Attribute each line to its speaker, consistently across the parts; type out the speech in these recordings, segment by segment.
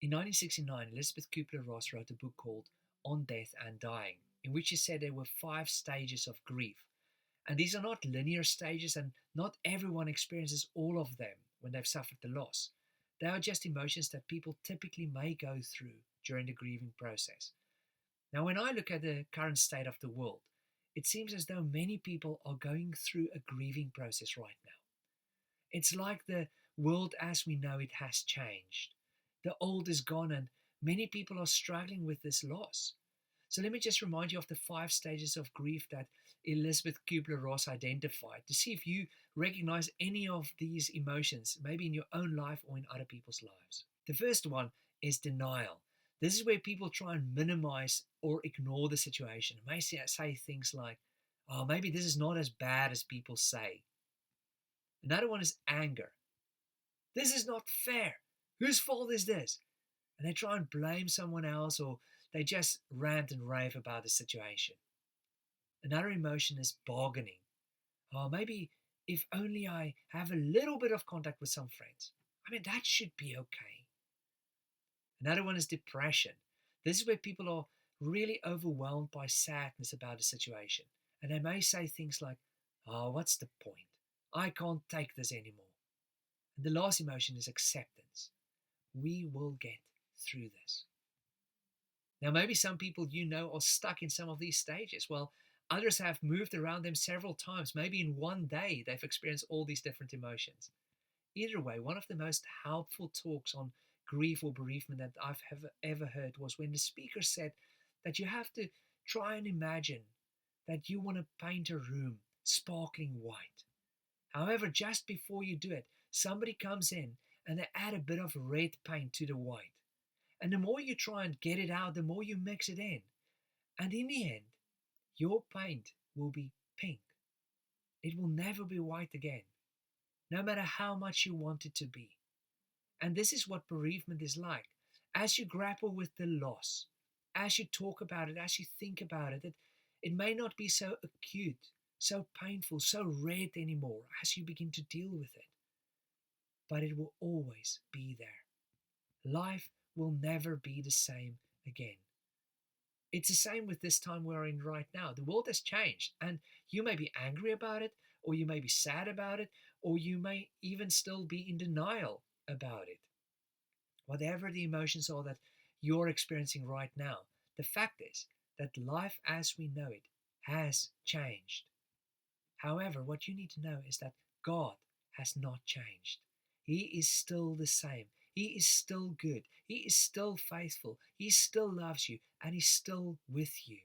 Speaker 1: In 1969, Elizabeth Kubler-Ross wrote a book called On Death and Dying, in which she said there were 5 stages of grief. And these are not linear stages, and not everyone experiences all of them when they've suffered the loss. They are just emotions that people typically may go through during the grieving process. Now, when I look at the current state of the world, it seems as though many people are going through a grieving process right now. It's like the world as we know it has changed. The old is gone, and many people are struggling with this loss. So let me just remind you of the 5 stages of grief that Elizabeth Kubler-Ross identified to see if you recognize any of these emotions, maybe in your own life or in other people's lives. The first one is denial. This is where people try and minimize or ignore the situation. They may say things like, oh, maybe this is not as bad as people say. Another one is anger. This is not fair. Whose fault is this? And they try and blame someone else, or they just rant and rave about the situation. Another emotion is bargaining. Oh, maybe if only I have a little bit of contact with some friends. I mean, that should be okay. Another one is depression. This is where people are really overwhelmed by sadness about the situation. And they may say things like, oh, what's the point? I can't take this anymore. And the last emotion is acceptance. We will get through this. Now, maybe some people you know are stuck in some of these stages. Well, others have moved around them several times. Maybe in one day they've experienced all these different emotions. Either way, one of the most helpful talks on grief or bereavement that I've ever heard was when the speaker said that you have to try and imagine that you want to paint a room sparkling white. However, just before you do it, somebody comes in and they add a bit of red paint to the white. And the more you try and get it out, the more you mix it in. And in the end, your paint will be pink. It will never be white again, no matter how much you want it to be. And this is what bereavement is like. As you grapple with the loss, as you talk about it, as you think about it, it may not be so acute, so painful, so red anymore as you begin to deal with it. But it will always be there. Life will never be the same again. It's the same with this time we're in right now. The world has changed, and you may be angry about it, or you may be sad about it, or you may even still be in denial about it. Whatever the emotions are that you're experiencing right now, the fact is that life as we know it has changed. However, what you need to know is that God has not changed. He is still the same. He is still good. He is still faithful. He still loves you, and He's still with you.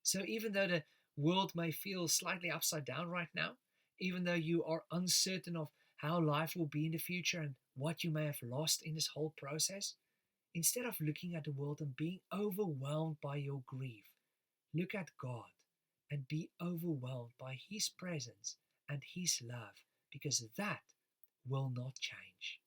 Speaker 1: So even though the world may feel slightly upside down right now, even though you are uncertain of how life will be in the future and what you may have lost in this whole process, instead of looking at the world and being overwhelmed by your grief, look at God and be overwhelmed by His presence and His love, because that will not change.